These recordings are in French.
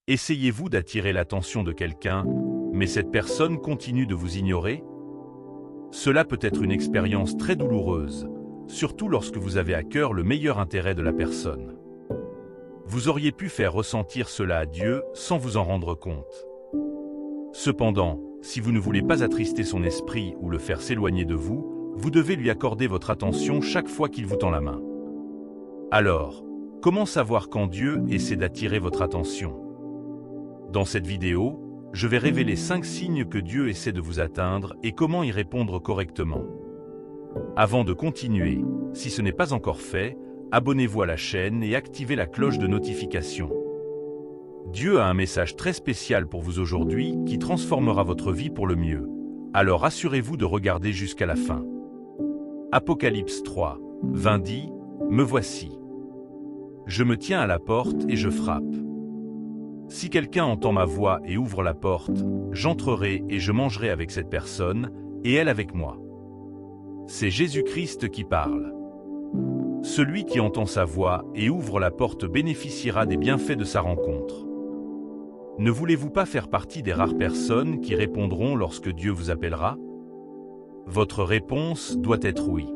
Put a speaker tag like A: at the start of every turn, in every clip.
A: Essayez-vous d'attirer l'attention de quelqu'un, mais cette personne continue de vous ignorer? Cela peut être une expérience très douloureuse, surtout lorsque vous avez à cœur le meilleur intérêt de la personne. Vous auriez pu faire ressentir cela à Dieu sans vous en rendre compte. Cependant, si vous ne voulez pas attrister son esprit ou le faire s'éloigner de vous, vous devez lui accorder votre attention chaque fois qu'il vous tend la main. Alors, comment savoir quand Dieu essaie d'attirer votre attention? Dans cette vidéo, je vais révéler 5 signes que Dieu essaie de vous atteindre et comment y répondre correctement. Avant de continuer, si ce n'est pas encore fait, abonnez-vous à la chaîne et activez la cloche de notification. Dieu a un message très spécial pour vous aujourd'hui qui transformera votre vie pour le mieux. Alors assurez-vous de regarder jusqu'à la fin. Apocalypse 3, 20 dit « Me voici. Je me tiens à la porte et je frappe. Si quelqu'un entend ma voix et ouvre la porte, j'entrerai et je mangerai avec cette personne, et elle avec moi. » C'est Jésus-Christ qui parle. Celui qui entend sa voix et ouvre la porte bénéficiera des bienfaits de sa rencontre. Ne voulez-vous pas faire partie des rares personnes qui répondront lorsque Dieu vous appellera? Votre réponse doit être oui.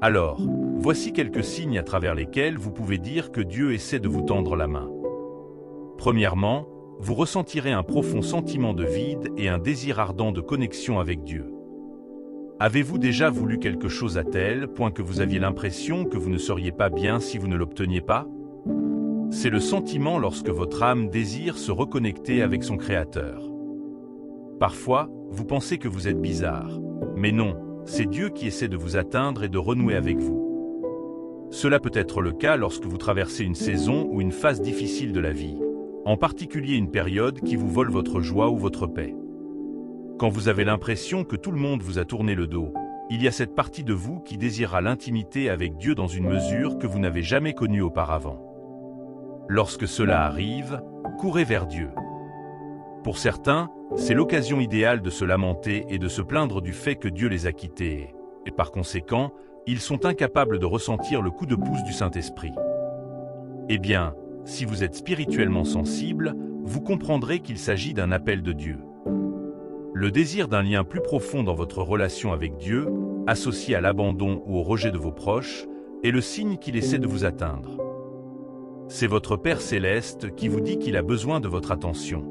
A: Alors, voici quelques signes à travers lesquels vous pouvez dire que Dieu essaie de vous tendre la main. Premièrement, vous ressentirez un profond sentiment de vide et un désir ardent de connexion avec Dieu. Avez-vous déjà voulu quelque chose à tel point que vous aviez l'impression que vous ne seriez pas bien si vous ne l'obteniez pas? C'est le sentiment lorsque votre âme désire se reconnecter avec son Créateur. Parfois, vous pensez que vous êtes bizarre, mais non, c'est Dieu qui essaie de vous atteindre et de renouer avec vous. Cela peut être le cas lorsque vous traversez une saison ou une phase difficile de la vie, en particulier une période qui vous vole votre joie ou votre paix. Quand vous avez l'impression que tout le monde vous a tourné le dos, il y a cette partie de vous qui désirera l'intimité avec Dieu dans une mesure que vous n'avez jamais connue auparavant. Lorsque cela arrive, courez vers Dieu. Pour certains, c'est l'occasion idéale de se lamenter et de se plaindre du fait que Dieu les a quittés, et par conséquent, ils sont incapables de ressentir le coup de pouce du Saint-Esprit. Eh bien, si vous êtes spirituellement sensible, vous comprendrez qu'il s'agit d'un appel de Dieu. Le désir d'un lien plus profond dans votre relation avec Dieu, associé à l'abandon ou au rejet de vos proches, est le signe qu'il essaie de vous atteindre. C'est votre Père céleste qui vous dit qu'il a besoin de votre attention.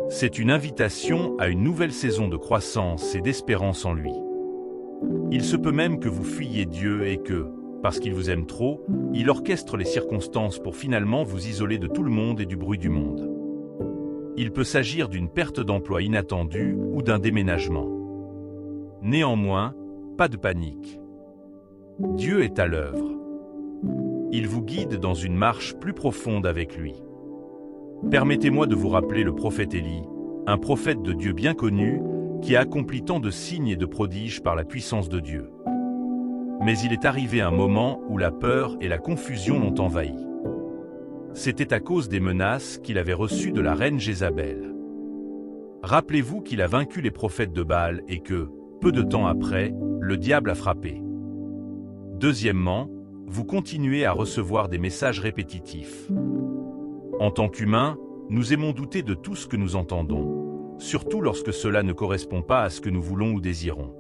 A: C'est une invitation à une nouvelle saison de croissance et d'espérance en lui. Il se peut même que vous fuyiez Dieu et que, parce qu'il vous aime trop, il orchestre les circonstances pour finalement vous isoler de tout le monde et du bruit du monde. Il peut s'agir d'une perte d'emploi inattendue ou d'un déménagement. Néanmoins, pas de panique. Dieu est à l'œuvre. Il vous guide dans une marche plus profonde avec lui. Permettez-moi de vous rappeler le prophète Élie, un prophète de Dieu bien connu, qui a accompli tant de signes et de prodiges par la puissance de Dieu. Mais il est arrivé un moment où la peur et la confusion l'ont envahi. C'était à cause des menaces qu'il avait reçues de la reine Jézabel. Rappelez-vous qu'il a vaincu les prophètes de Baal et que, peu de temps après, le diable a frappé. Deuxièmement, vous continuez à recevoir des messages répétitifs. En tant qu'humains, nous aimons douter de tout ce que nous entendons, surtout lorsque cela ne correspond pas à ce que nous voulons ou désirons.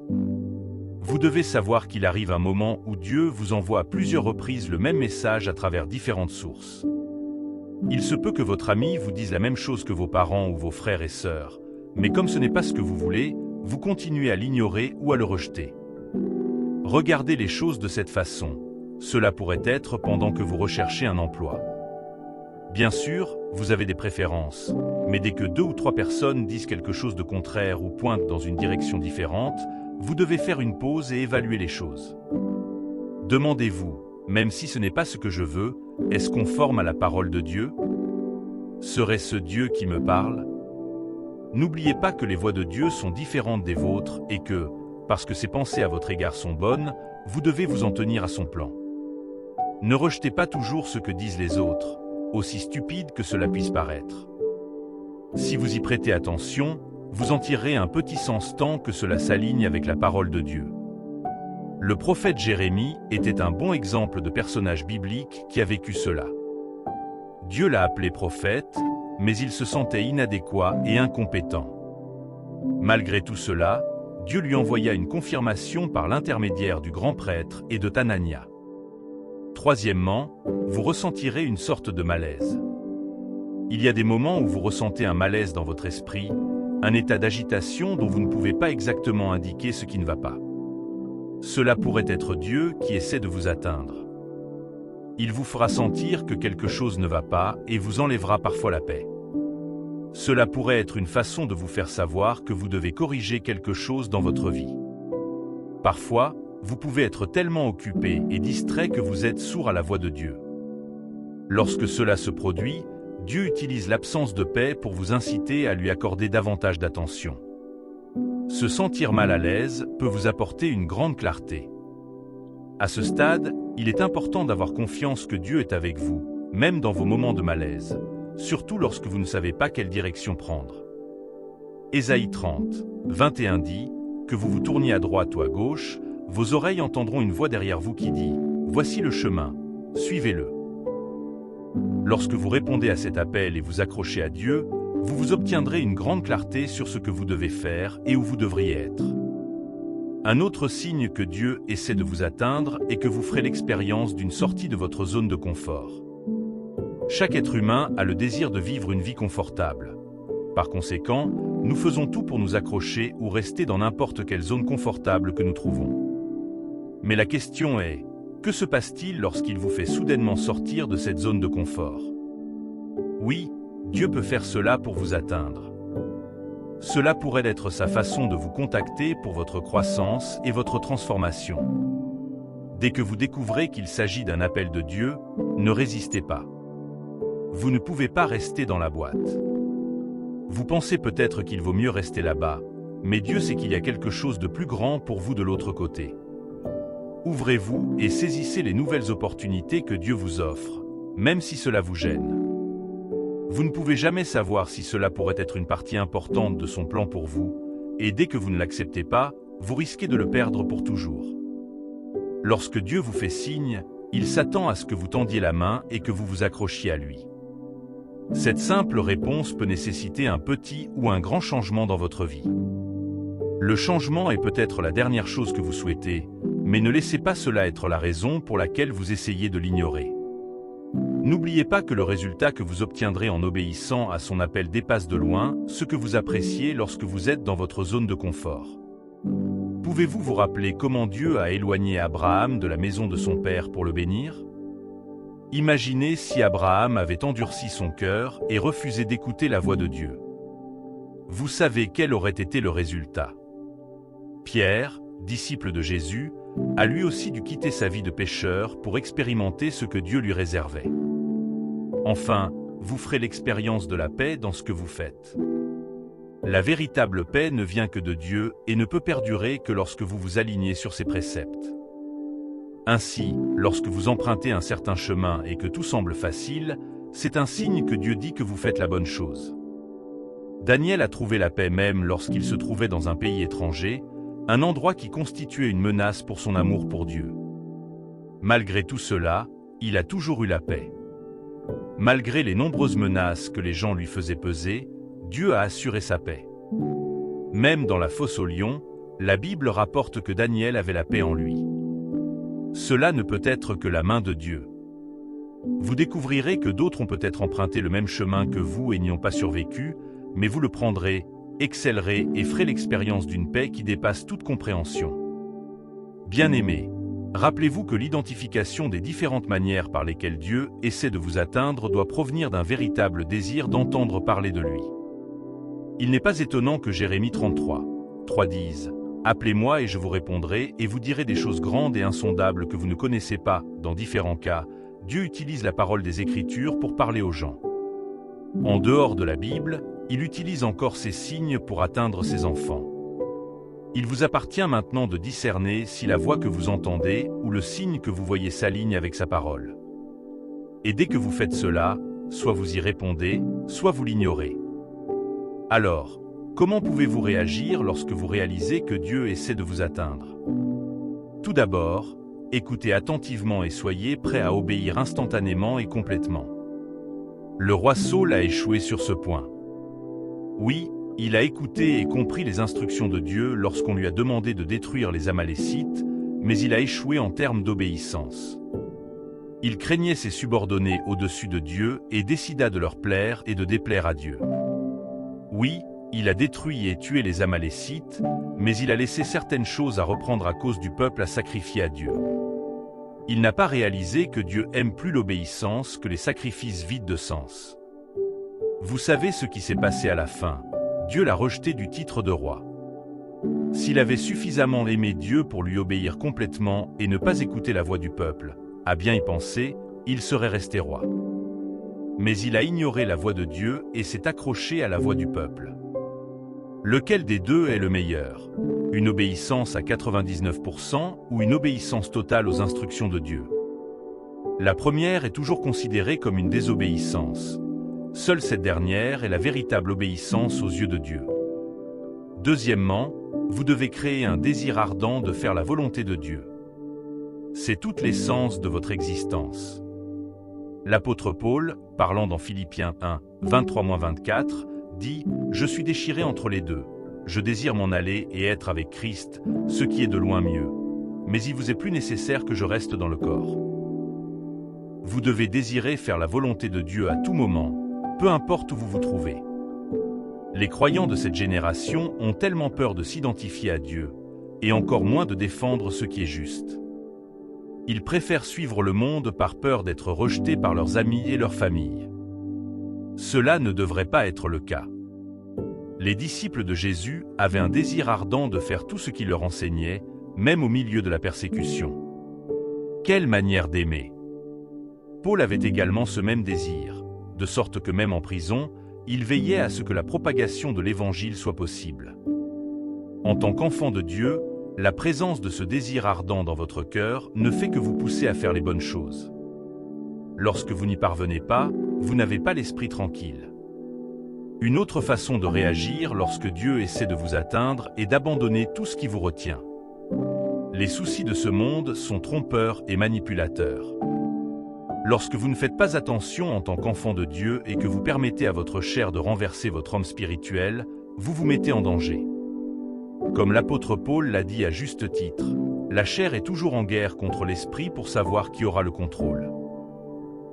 A: Vous devez savoir qu'il arrive un moment où Dieu vous envoie à plusieurs reprises le même message à travers différentes sources. Il se peut que votre ami vous dise la même chose que vos parents ou vos frères et sœurs, mais comme ce n'est pas ce que vous voulez, vous continuez à l'ignorer ou à le rejeter. Regardez les choses de cette façon. Cela pourrait être pendant que vous recherchez un emploi. Bien sûr, vous avez des préférences, mais dès que 2 ou 3 personnes disent quelque chose de contraire ou pointent dans une direction différente, vous devez faire une pause et évaluer les choses. Demandez-vous, même si ce n'est pas ce que je veux, est-ce conforme à la parole de Dieu? Serait-ce Dieu qui me parle? N'oubliez pas que les voix de Dieu sont différentes des vôtres et que, parce que ses pensées à votre égard sont bonnes, vous devez vous en tenir à son plan. Ne rejetez pas toujours ce que disent les autres, aussi stupide que cela puisse paraître. Si vous y prêtez attention, vous en tirerez un petit sens tant que cela s'aligne avec la parole de Dieu. Le prophète Jérémie était un bon exemple de personnage biblique qui a vécu cela. Dieu l'a appelé prophète, mais il se sentait inadéquat et incompétent. Malgré tout cela, Dieu lui envoya une confirmation par l'intermédiaire du grand prêtre et de Tanania. Troisièmement, vous ressentirez une sorte de malaise. Il y a des moments où vous ressentez un malaise dans votre esprit, un état d'agitation dont vous ne pouvez pas exactement indiquer ce qui ne va pas. Cela pourrait être Dieu qui essaie de vous atteindre. Il vous fera sentir que quelque chose ne va pas et vous enlèvera parfois la paix. Cela pourrait être une façon de vous faire savoir que vous devez corriger quelque chose dans votre vie. Parfois, vous pouvez être tellement occupé et distrait que vous êtes sourd à la voix de Dieu. Lorsque cela se produit, Dieu utilise l'absence de paix pour vous inciter à lui accorder davantage d'attention. Se sentir mal à l'aise peut vous apporter une grande clarté. À ce stade, il est important d'avoir confiance que Dieu est avec vous, même dans vos moments de malaise, surtout lorsque vous ne savez pas quelle direction prendre. Ésaïe 30, 21 dit, « Que vous vous tourniez à droite ou à gauche, vos oreilles entendront une voix derrière vous qui dit, « Voici le chemin, suivez-le. » Lorsque vous répondez à cet appel et vous accrochez à Dieu, vous obtiendrez une grande clarté sur ce que vous devez faire et où vous devriez être. Un autre signe que Dieu essaie de vous atteindre est que vous ferez l'expérience d'une sortie de votre zone de confort. Chaque être humain a le désir de vivre une vie confortable. Par conséquent, nous faisons tout pour nous accrocher ou rester dans n'importe quelle zone confortable que nous trouvons. Mais la question est, que se passe-t-il lorsqu'il vous fait soudainement sortir de cette zone de confort? Oui, Dieu peut faire cela pour vous atteindre. Cela pourrait être sa façon de vous contacter pour votre croissance et votre transformation. Dès que vous découvrez qu'il s'agit d'un appel de Dieu, ne résistez pas. Vous ne pouvez pas rester dans la boîte. Vous pensez peut-être qu'il vaut mieux rester là-bas, mais Dieu sait qu'il y a quelque chose de plus grand pour vous de l'autre côté. Ouvrez-vous et saisissez les nouvelles opportunités que Dieu vous offre, même si cela vous gêne. Vous ne pouvez jamais savoir si cela pourrait être une partie importante de son plan pour vous, et dès que vous ne l'acceptez pas, vous risquez de le perdre pour toujours. Lorsque Dieu vous fait signe, il s'attend à ce que vous tendiez la main et que vous vous accrochiez à lui. Cette simple réponse peut nécessiter un petit ou un grand changement dans votre vie. Le changement est peut-être la dernière chose que vous souhaitez, mais ne laissez pas cela être la raison pour laquelle vous essayez de l'ignorer. N'oubliez pas que le résultat que vous obtiendrez en obéissant à son appel dépasse de loin ce que vous appréciez lorsque vous êtes dans votre zone de confort. Pouvez-vous vous rappeler comment Dieu a éloigné Abraham de la maison de son père pour le bénir? Imaginez si Abraham avait endurci son cœur et refusé d'écouter la voix de Dieu. Vous savez quel aurait été le résultat. Pierre, disciple de Jésus, a lui aussi dû quitter sa vie de pécheur pour expérimenter ce que Dieu lui réservait. Enfin, vous ferez l'expérience de la paix dans ce que vous faites. La véritable paix ne vient que de Dieu et ne peut perdurer que lorsque vous vous alignez sur ses préceptes. Ainsi, lorsque vous empruntez un certain chemin et que tout semble facile, c'est un signe que Dieu dit que vous faites la bonne chose. Daniel a trouvé la paix même lorsqu'il se trouvait dans un pays étranger, un endroit qui constituait une menace pour son amour pour Dieu. Malgré tout cela, il a toujours eu la paix. Malgré les nombreuses menaces que les gens lui faisaient peser, Dieu a assuré sa paix. Même dans la fosse aux lions, la Bible rapporte que Daniel avait la paix en lui. Cela ne peut être que la main de Dieu. Vous découvrirez que d'autres ont peut-être emprunté le même chemin que vous et n'y ont pas survécu, mais vous le prendrez, excellerez et ferez l'expérience d'une paix qui dépasse toute compréhension. Bien-aimés, rappelez-vous que l'identification des différentes manières par lesquelles Dieu essaie de vous atteindre doit provenir d'un véritable désir d'entendre parler de lui. Il n'est pas étonnant que Jérémie 33, 3 dise « Appelez-moi et je vous répondrai et vous dirai des choses grandes et insondables que vous ne connaissez pas. » Dans différents cas, Dieu utilise la parole des Écritures pour parler aux gens. En dehors de la Bible, il utilise encore ces signes pour atteindre ses enfants. Il vous appartient maintenant de discerner si la voix que vous entendez ou le signe que vous voyez s'aligne avec sa parole. Et dès que vous faites cela, soit vous y répondez, soit vous l'ignorez. Alors, comment pouvez-vous réagir lorsque vous réalisez que Dieu essaie de vous atteindre? Tout d'abord, écoutez attentivement et soyez prêt à obéir instantanément et complètement. Le roi Saül a échoué sur ce point. Oui, il a écouté et compris les instructions de Dieu lorsqu'on lui a demandé de détruire les Amalécites, mais il a échoué en termes d'obéissance. Il craignait ses subordonnés au-dessus de Dieu et décida de leur plaire et de déplaire à Dieu. Oui, il a détruit et tué les Amalécites, mais il a laissé certaines choses à reprendre à cause du peuple à sacrifier à Dieu. Il n'a pas réalisé que Dieu aime plus l'obéissance que les sacrifices vides de sens. Vous savez ce qui s'est passé à la fin. Dieu l'a rejeté du titre de roi. S'il avait suffisamment aimé Dieu pour lui obéir complètement et ne pas écouter la voix du peuple, à bien y penser, il serait resté roi. Mais il a ignoré la voix de Dieu et s'est accroché à la voix du peuple. Lequel des deux est le meilleur? Une obéissance à 99% ou une obéissance totale aux instructions de Dieu? La première est toujours considérée comme une désobéissance. Seule cette dernière est la véritable obéissance aux yeux de Dieu. Deuxièmement, vous devez créer un désir ardent de faire la volonté de Dieu. C'est toute l'essence de votre existence. L'apôtre Paul, parlant dans Philippiens 1, 23-24, dit « Je suis déchiré entre les deux. Je désire m'en aller et être avec Christ, ce qui est de loin mieux. Mais il vous est plus nécessaire que je reste dans le corps. » Vous devez désirer faire la volonté de Dieu à tout moment, peu importe où vous vous trouvez. Les croyants de cette génération ont tellement peur de s'identifier à Dieu, et encore moins de défendre ce qui est juste. Ils préfèrent suivre le monde par peur d'être rejetés par leurs amis et leur famille. Cela ne devrait pas être le cas. Les disciples de Jésus avaient un désir ardent de faire tout ce qu'il leur enseignait, même au milieu de la persécution. Quelle manière d'aimer! Paul avait également ce même désir, de sorte que même en prison, il veillait à ce que la propagation de l'Évangile soit possible. En tant qu'enfant de Dieu, la présence de ce désir ardent dans votre cœur ne fait que vous pousser à faire les bonnes choses. Lorsque vous n'y parvenez pas, vous n'avez pas l'esprit tranquille. Une autre façon de réagir lorsque Dieu essaie de vous atteindre est d'abandonner tout ce qui vous retient. Les soucis de ce monde sont trompeurs et manipulateurs. Lorsque vous ne faites pas attention en tant qu'enfant de Dieu et que vous permettez à votre chair de renverser votre homme spirituel, vous vous mettez en danger. Comme l'apôtre Paul l'a dit à juste titre, la chair est toujours en guerre contre l'esprit pour savoir qui aura le contrôle.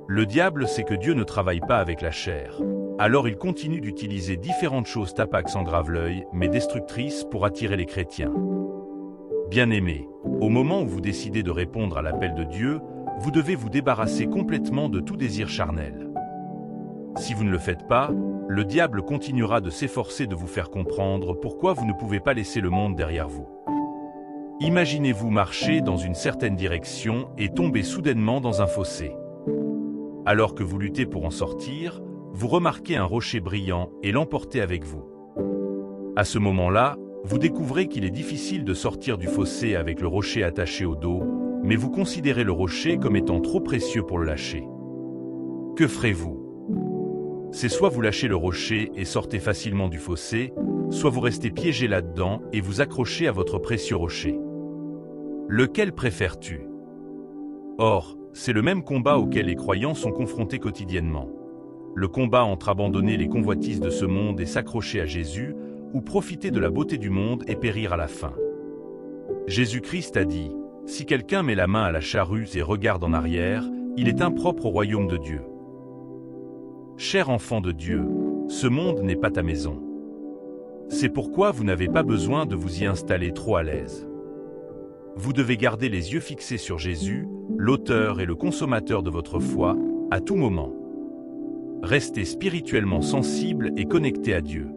A: Le diable sait que Dieu ne travaille pas avec la chair. Alors il continue d'utiliser différentes choses tapax en grave l'œil, mais destructrices pour attirer les chrétiens. Bien-aimés, au moment où vous décidez de répondre à l'appel de Dieu, vous devez vous débarrasser complètement de tout désir charnel. Si vous ne le faites pas, le diable continuera de s'efforcer de vous faire comprendre pourquoi vous ne pouvez pas laisser le monde derrière vous. Imaginez-vous marcher dans une certaine direction et tomber soudainement dans un fossé. Alors que vous luttez pour en sortir, vous remarquez un rocher brillant et l'emportez avec vous. À ce moment-là, vous découvrez qu'il est difficile de sortir du fossé avec le rocher attaché au dos, mais vous considérez le rocher comme étant trop précieux pour le lâcher. Que ferez-vous? C'est soit vous lâchez le rocher et sortez facilement du fossé, soit vous restez piégé là-dedans et vous accrochez à votre précieux rocher. Lequel préfères-tu? Or, c'est le même combat auquel les croyants sont confrontés quotidiennement. Le combat entre abandonner les convoitises de ce monde et s'accrocher à Jésus, ou profiter de la beauté du monde et périr à la fin. Jésus-Christ a dit, « Si quelqu'un met la main à la charrue et regarde en arrière, il est impropre au royaume de Dieu. » Cher enfant de Dieu, ce monde n'est pas ta maison. C'est pourquoi vous n'avez pas besoin de vous y installer trop à l'aise. Vous devez garder les yeux fixés sur Jésus, l'auteur et le consommateur de votre foi, à tout moment. Restez spirituellement sensible et connecté à Dieu.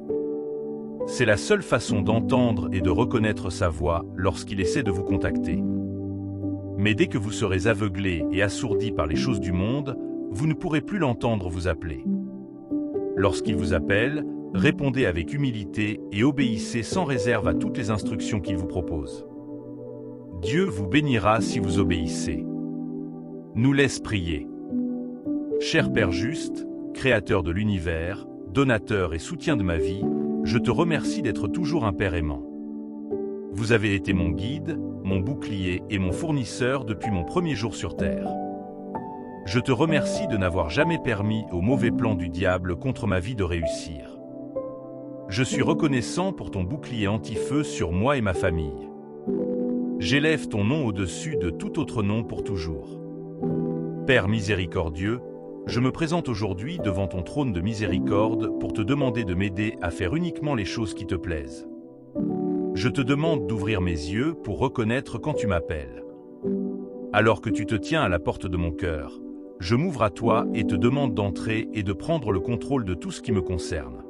A: C'est la seule façon d'entendre et de reconnaître sa voix lorsqu'il essaie de vous contacter. Mais dès que vous serez aveuglé et assourdi par les choses du monde, vous ne pourrez plus l'entendre vous appeler. Lorsqu'il vous appelle, répondez avec humilité et obéissez sans réserve à toutes les instructions qu'il vous propose. Dieu vous bénira si vous obéissez. Nous laisse prier. Cher Père juste, Créateur de l'univers, donateur et soutien de ma vie, je te remercie d'être toujours un Père aimant. Vous avez été mon guide, mon bouclier et mon fournisseur depuis mon premier jour sur terre. Je te remercie de n'avoir jamais permis au mauvais plan du diable contre ma vie de réussir. Je suis reconnaissant pour ton bouclier anti-feu sur moi et ma famille. J'élève ton nom au-dessus de tout autre nom pour toujours. Père miséricordieux, je me présente aujourd'hui devant ton trône de miséricorde pour te demander de m'aider à faire uniquement les choses qui te plaisent. Je te demande d'ouvrir mes yeux pour reconnaître quand tu m'appelles. Alors que tu te tiens à la porte de mon cœur, je m'ouvre à toi et te demande d'entrer et de prendre le contrôle de tout ce qui me concerne.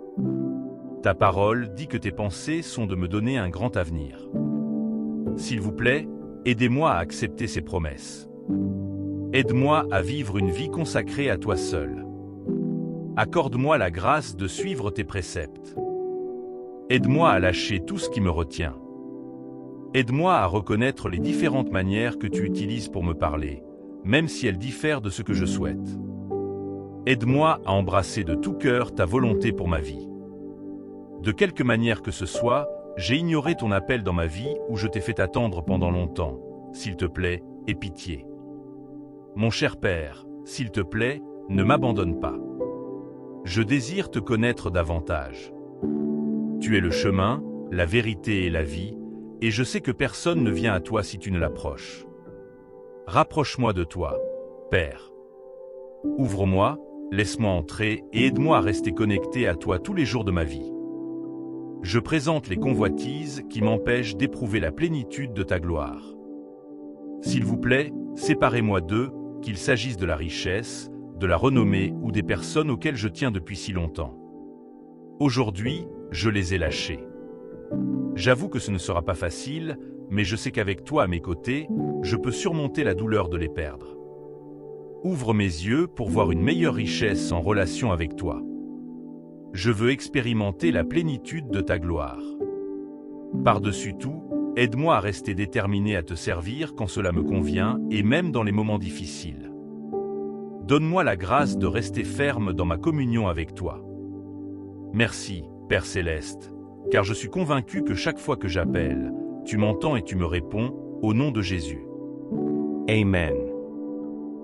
A: Ta parole dit que tes pensées sont de me donner un grand avenir. S'il vous plaît, aidez-moi à accepter ces promesses. Aide-moi à vivre une vie consacrée à toi seul. Accorde-moi la grâce de suivre tes préceptes. Aide-moi à lâcher tout ce qui me retient. Aide-moi à reconnaître les différentes manières que tu utilises pour me parler, même si elles diffèrent de ce que je souhaite. Aide-moi à embrasser de tout cœur ta volonté pour ma vie. De quelque manière que ce soit, j'ai ignoré ton appel dans ma vie ou je t'ai fait attendre pendant longtemps. S'il te plaît, aie pitié. Mon cher Père, s'il te plaît, ne m'abandonne pas. Je désire te connaître davantage. Tu es le chemin, la vérité et la vie, et je sais que personne ne vient à toi si tu ne l'approches. Rapproche-moi de toi, Père. Ouvre-moi, laisse-moi entrer et aide-moi à rester connecté à toi tous les jours de ma vie. Je présente les convoitises qui m'empêchent d'éprouver la plénitude de ta gloire. S'il vous plaît, séparez-moi d'eux, qu'il s'agisse de la richesse, de la renommée ou des personnes auxquelles je tiens depuis si longtemps. Aujourd'hui, je les ai lâchés. J'avoue que ce ne sera pas facile, mais je sais qu'avec toi à mes côtés, je peux surmonter la douleur de les perdre. Ouvre mes yeux pour voir une meilleure richesse en relation avec toi. Je veux expérimenter la plénitude de ta gloire. Par-dessus tout, aide-moi à rester déterminé à te servir quand cela me convient et même dans les moments difficiles. Donne-moi la grâce de rester ferme dans ma communion avec toi. Merci, Père Céleste, car je suis convaincu que chaque fois que j'appelle, tu m'entends et tu me réponds, au nom de Jésus. Amen.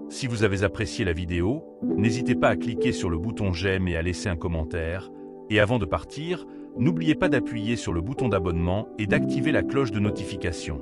A: Si vous avez apprécié la vidéo, n'hésitez pas à cliquer sur le bouton j'aime et à laisser un commentaire. Et avant de partir, n'oubliez pas d'appuyer sur le bouton d'abonnement et d'activer la cloche de notification.